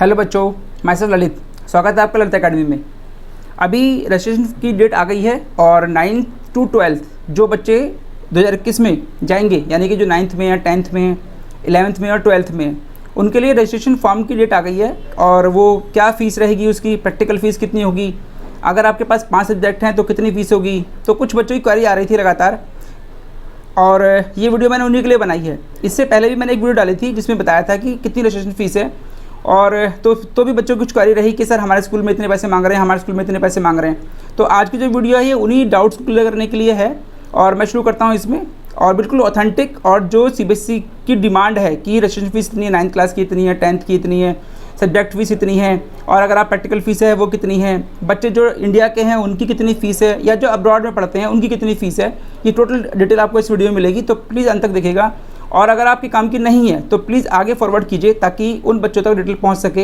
Hello बच्चों, मैं sir Lalit, स्वागत है आपका ललित अकेडमी में। अभी रजिस्ट्रेशन की डेट आ गई है और 9th to 12th जो बच्चे 2021 में जाएंगे, यानी कि जो 9th में या 10th में 11th में और 12th में, उनके लिए रजिस्ट्रेशन फॉर्म की डेट आ गई है। और वो क्या फ़ीस रहेगी, उसकी प्रैक्टिकल फ़ीस कितनी होगी, अगर आपके पास 5 सब्जेक्ट हैं तो कितनी फ़ीस होगी। तो कुछ बच्चों की क्वेरी आ रही थी लगातार, और ये वीडियो मैंने उन्हीं के लिए बनाई है। इससे पहले भी मैंने एक वीडियो डाली थी जिसमें बताया था कि कितनी रजिस्ट्रेशन फ़ीस है, और तो भी बच्चों की कुछ क्वेरी रही कि सर हमारे स्कूल में इतने पैसे मांग रहे हैं, हमारे स्कूल में इतने पैसे मांग रहे हैं। तो आज की जो वीडियो है ये उन्हीं डाउट्स को क्लियर करने के लिए है, और मैं शुरू करता हूँ इसमें। और बिल्कुल ऑथेंटिक, और जो सीबीएसई की डिमांड है कि रजिस्ट्रेशन फ़ीस इतनी है, 9th क्लास की इतनी है, 10th की इतनी है, सब्जेक्ट फ़ीस इतनी है, और अगर आप प्रैक्टिकल फ़ीस है वो कितनी है, बच्चे जो इंडिया के हैं उनकी कितनी फ़ीस है, या जो अब्रॉड में पढ़ते हैं उनकी कितनी फ़ीस है, ये टोटल डिटेल आपको इस वीडियो में मिलेगी। तो प्लीज़ अंत तक देखिएगा, और अगर आपके काम की नहीं है तो प्लीज़ आगे फॉरवर्ड कीजिए ताकि उन बच्चों तक डिटेल पहुँच सके।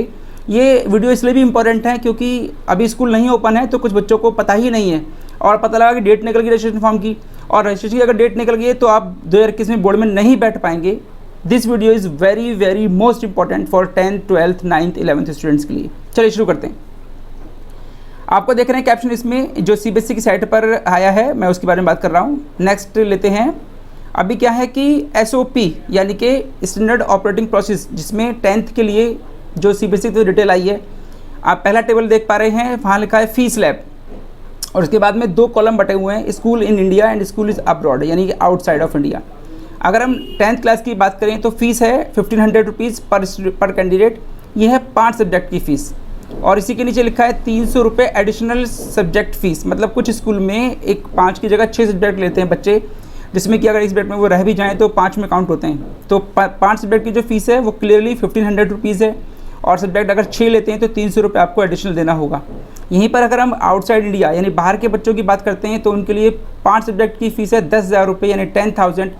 ये वीडियो इसलिए भी इम्पॉर्टेंट है क्योंकि अभी स्कूल नहीं ओपन है, तो कुछ बच्चों को पता ही नहीं है, और पता लगा कि डेट निकल गई रजिस्ट्रेशन फॉर्म की, और रजिस्ट्रेशन की अगर डेट निकल गई है तो आप 2021 में बोर्ड में नहीं बैठ पाएंगे। This video is very very most important for 10th, 12th, 9th, 11th students के लिए। चलिए शुरू करते हैं। आपको देख रहे हैं कैप्शन, इसमें जो सीबीएसई की साइट पर आया है मैं उसके बारे में बात कर रहा हूँ। नेक्स्ट लेते हैं। अभी क्या है कि एसओपी यानी कि स्टैंडर्ड ऑपरेटिंग प्रोसेस, जिसमें 10th के लिए जो सीबीएसई की डिटेल आई है, आप पहला टेबल देख पा रहे हैं, वहाँ लिखा है फीस लैब, और उसके बाद में 2 कॉलम बटे हुए हैं, school in India and school is abroad, यानी कि आउटसाइड ऑफ इंडिया। अगर हम 10th क्लास की बात करें तो फीस है 1500 रुपीज़ पर कैंडिडेट। ये है 5 सब्जेक्ट की फ़ीस, और इसी के नीचे लिखा है 300 रुपये एडिशनल सब्जेक्ट फ़ीस। मतलब कुछ स्कूल में 5 की जगह 6 सब्जेक्ट लेते हैं बच्चे, जिसमें कि अगर एक सब्जेक्ट में वो रह भी जाएँ तो 5 में काउंट होते हैं। तो 5 सब्जेक्ट की जो फ़ीस है वो क्लियरली 1500 रुपीज़ है, और सब्जेक्ट अगर 6 लेते हैं तो 300 रुपये आपको एडिशनल देना होगा। यहीं पर अगर हम आउटसाइड इंडिया यानी बाहर के बच्चों की बात करते हैं तो उनके लिए 5 सब्जेक्ट की फ़ीस है 10,000 रुपये, यानी 10,000,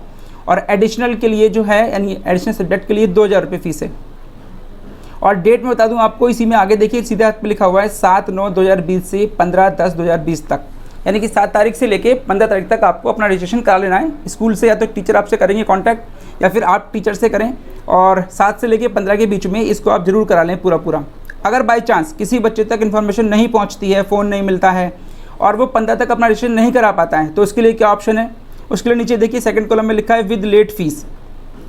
और एडिशनल के लिए जो है यानी एडिशनल सब्जेक्ट के लिए 2,000 रुपये फ़ीस है। और डेट में बता दूं आपको, इसी में आगे देखिए सीधे हाथ पे लिखा हुआ है 7/9/2020 से 15/10/2020 तक, यानी कि 7 तारीख से लेके 15 तारीख तक आपको अपना रजिस्ट्रेशन करा लेना है स्कूल से। या तो टीचर आपसे करेंगे कांटेक्ट, या फिर आप टीचर से करें, और 7 से लेके 15 के बीच में इसको आप ज़रूर करा लें पूरा। अगर बाई चांस किसी बच्चे तक इन्फॉर्मेशन नहीं पहुँचती है, फ़ोन नहीं मिलता है, और वो 15 तक अपना रजिस्ट्रेशन नहीं करा पाता है, तो उसके लिए क्या ऑप्शन है, उसके लिए नीचे देखिए सेकंड कॉलम में लिखा है विद लेट फीस।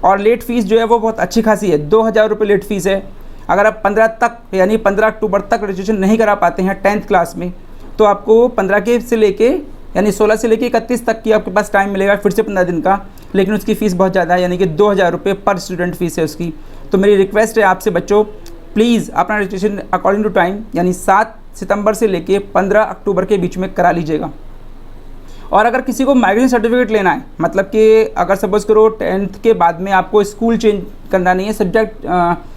और लेट फीस जो है वो बहुत अच्छी खासी है, 2,000 रुपये लेट फीस है। अगर आप 15 तक यानी 15 अक्टूबर तक रजिस्ट्रेशन नहीं करा पाते हैं 10th क्लास में, तो आपको 15 के से लेके यानी 16 से लेके 31 तक की आपके पास टाइम मिलेगा, फिर से 15 दिन का, लेकिन उसकी फ़ीस बहुत ज़्यादा है, यानी कि 2,000 रुपये पर स्टूडेंट फ़ीस है उसकी। तो मेरी रिक्वेस्ट है आपसे बच्चों, प्लीज़ अपना रजिस्ट्रेशन अकॉर्डिंग टू टाइम यानी 7 सितंबर से लेके 15 अक्टूबर के बीच में करा लीजिएगा। और अगर किसी को माइग्रेशन सर्टिफिकेट लेना है, मतलब कि अगर सपोज़ करो 10th के बाद में आपको स्कूल चेंज करना नहीं है, सब्जेक्ट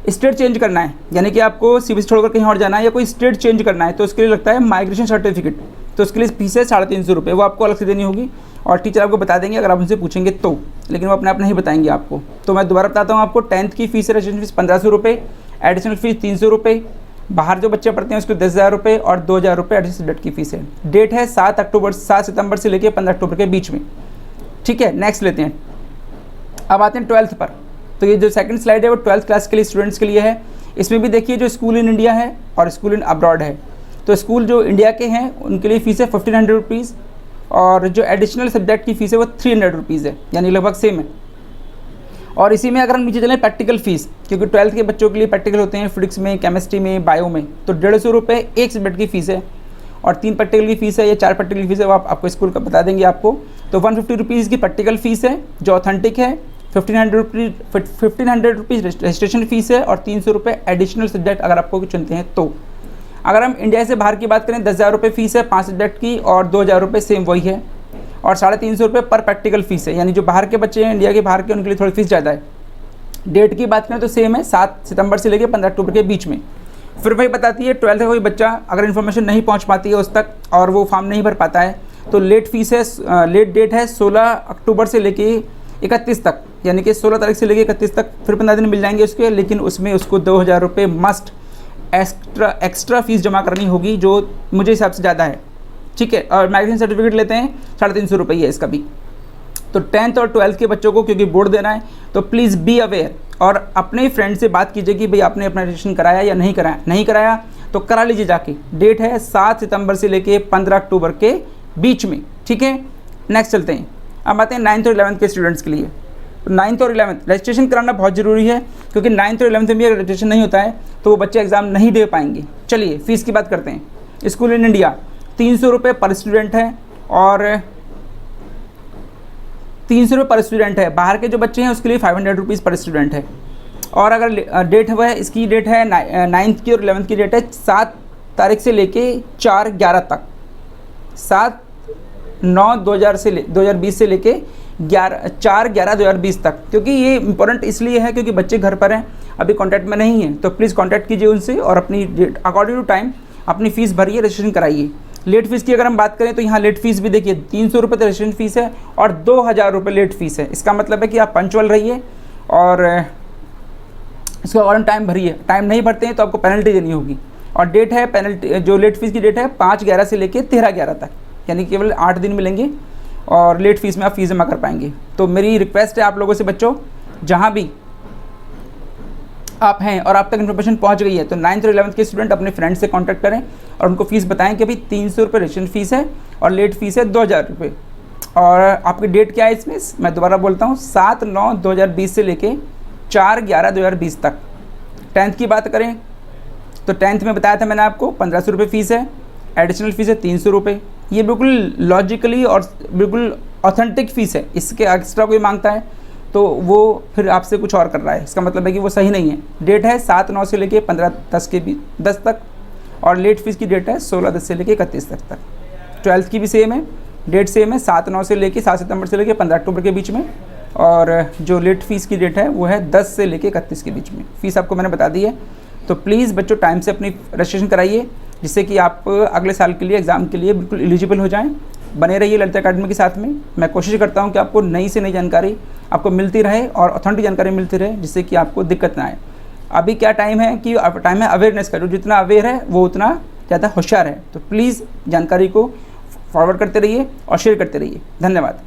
स्टेट चेंज करना है, यानी कि आपको सीबीएसई छोड़कर कहीं और जाना है या कोई स्टेट चेंज करना है, तो उसके लिए लगता है माइग्रेशन सर्टिफिकेट। तो उसके लिए फीस है 350 रुपये, वो आपको अलग से देनी होगी, और टीचर आपको बता देंगे अगर आप उनसे पूछेंगे तो, लेकिन वो अपने आप नहीं बताएंगे आपको। तो मैं दोबारा बताता हूँ आपको, 10th की फ़ीस है रजिस्ट्रेशन फ़ीस 1500 रुपये, एडिशनल फ़ीस 300 रुपये, बाहर जो बच्चे पढ़ते हैं उसको 10,000 रुपये, और 2,000 रुपये एडिशनल सब्जेक्ट की फ़ीस है। डेट है 7 सितंबर से लेकर 15 अक्टूबर के बीच में। ठीक है, नेक्स्ट लेते हैं। अब आते हैं 12th पर। तो ये जो सेकंड स्लाइड है वो 12th क्लास के लिए स्टूडेंट्स के लिए है। इसमें भी देखिए जो स्कूल इन इंडिया है और स्कूल इन अब्रॉड है। तो स्कूल जो इंडिया के हैं उनके लिए फ़ीस है 1500 रुपीज़, और जो एडिशनल सब्जेक्ट की फ़ीस है वो 300 रुपीज़ है, यानी लगभग सेम है। और इसी में अगर हम नीचे चलें प्रैक्टिकल फ़ीस, क्योंकि 12th के बच्चों के लिए प्रैक्टिकल होते हैं फिजिक्स में, केमिस्ट्री में, बायो में, तो 150 रुपये एक सब्जेक्ट की फ़ीस है, और 3 प्रैक्टिकल की फ़ीस है या 4 प्रैक्टिकल की फ़ीस है वो आपको स्कूल का बता देंगे आपको। तो 150 रुपीज़ की प्रैक्टिकल फ़ीस है जो ऑथेंटिक है, 1500 रुपीज़ रजिस्ट्रेशन फ़ीस है, और 300 रुपये एडिशनल सब्जेक्ट अगर आपको चुनते हैं तो। अगर हम इंडिया से बाहर की बात करें 10,000 रुपये फ़ीस है 5 सब्जेक्ट की, और 2,000 रुपये सेम वही है, और 350 रुपये पर प्रैक्टिकल फ़ीस है, यानी जो बाहर के बच्चे हैं इंडिया के बाहर के उनके लिए थोड़ी फ़ीस ज़्यादा है। डेट की बात करें तो सेम है, 7 सितंबर से लेकर 15 अक्टूबर के बीच में। फिर वही बताती है 12th का कोई बच्चा अगर इन्फॉर्मेशन नहीं पहुंच पाती है उस तक, और वो फॉर्म नहीं भर पाता है, तो लेट फीस है, लेट डेट है 16 अक्टूबर से लेके 31 तक, यानी कि 16 तारीख से लेके 31 तक, फिर 15 दिन मिल जाएंगे उसके, लेकिन उसमें उसको 2,000 रुपये मस्ट एक्स्ट्रा फीस जमा करनी होगी, जो मुझे हिसाब से ज़्यादा है। ठीक है, और माइग्रेशन सर्टिफिकेट लेते हैं 350 रुपये है इसका भी। तो 10th और 12th के बच्चों को क्योंकि बोर्ड देना है, तो प्लीज़ बी अवेयर और अपने फ्रेंड से बात कीजिए कि भाई आपने अपना रजिस्ट्रेशन कराया या नहीं कराया। नहीं कराया तो करा लीजिए जाके। डेट है 7 सितंबर से लेके 15 अक्टूबर के बीच में, ठीक है। नेक्स्ट चलते हैं, अब आते हैं 9th और 11th के स्टूडेंट्स के लिए। तो 9th और 11th रजिस्ट्रेशन कराना बहुत ज़रूरी है, क्योंकि 9th और 11th में भी अगर रजिस्ट्रेशन नहीं होता है तो वो बच्चे एग्ज़ाम नहीं दे पाएंगे। चलिए फ़ीस की बात करते हैं। स्कूल इन इंडिया 300 रुपये पर स्टूडेंट है, और 300 रुपये पर स्टूडेंट है। बाहर के जो बच्चे हैं उसके लिए 500 रुपीज़ पर स्टूडेंट है। और अगर डेट है वह इसकी डेट है 9th की और 11th की डेट है 7 तारीख से लेके 4/11 तक, 7/9/2020 से लेके 4/11/2020 तक। क्योंकि ये इंपॉर्टेंट इसलिए है क्योंकि बच्चे घर पर हैं, अभी कॉन्टैक्ट में नहीं हैं, तो प्लीज़ कॉन्टैक्ट कीजिए उनसे और अपनी डेट अकॉर्डिंग टू टाइम अपनी फ़ीस भरिए, रजिस्ट्रेशन कराइए। लेट फीस की अगर हम बात करें तो यहाँ लेट फीस भी देखिए 300 रुपये तो रजिस्ट्रेशन फ़ीस है और 2000 रुपये लेट फीस है। इसका मतलब है कि आप पंचुअल रहिए और इसके अकॉर्डिंग टाइम भरिए। टाइम नहीं भरते हैं तो आपको पेनल्टी देनी होगी। और डेट है पेनल्टी, जो लेट फीस की डेट है 5/11 से लेकर 13/11 तक, यानी केवल 8 दिन मिलेंगे और लेट फीस में आप फीस जमा कर पाएंगे। तो मेरी रिक्वेस्ट है आप लोगों से बच्चों, जहाँ भी आप हैं और आप तक इन्फॉर्मेशन पहुंच गई है तो 9th और 11th के स्टूडेंट अपने फ्रेंड से कांटेक्ट करें और उनको फ़ीस बताएं कि भाई 300 रुपये रजिस्ट्रेशन फ़ीस है और लेट फ़ीस है 2000 रुपये। और आपकी डेट क्या है इसमें, मैं दोबारा बोलता हूँ, 7/9/2020 से लेके 4/11/2020 तक। 10th की बात करें तो 10th में बताया था मैंने आपको 1500 रुपये फ़ीस है, एडिशनल फ़ीस है 300 रुपये। ये बिल्कुल लॉजिकली और बिल्कुल ऑथेंटिक फ़ीस है, इसके एक्स्ट्रा कोई मांगता है तो वो फिर आपसे कुछ और कर रहा है, इसका मतलब है कि वो सही नहीं है। डेट है 7/9 से लेके 15/10 तक और लेट फीस की डेट है 16/10 से लेके 31 तक। 12th की भी सेम है, डेट सेम है 7/9 से लेके 7 सितंबर से लेके 15 अक्टूबर के बीच में। और जो लेट फीस की डेट है वो है 10 से लेके 31 के बीच में। फ़ीस आपको मैंने बता दी है। तो प्लीज़ बच्चों टाइम से अपनी रजिस्ट्रेशन कराइए, जिससे कि आप अगले साल के लिए एग्ज़ाम के लिए बिल्कुल एलिजिबल हो जाएँ। बने रहिए ललित अकेडमी के साथ में। मैं कोशिश करता हूं कि आपको नई से नई जानकारी आपको मिलती रहे और ऑथेंटिक जानकारी मिलती रहे, जिससे कि आपको दिक्कत ना आए। अभी क्या टाइम है कि टाइम है अवेयरनेस का, जो जितना अवेयर है वो उतना ज़्यादा होशियार है। तो प्लीज़ जानकारी को फॉरवर्ड करते रहिए और शेयर करते रहिए। धन्यवाद।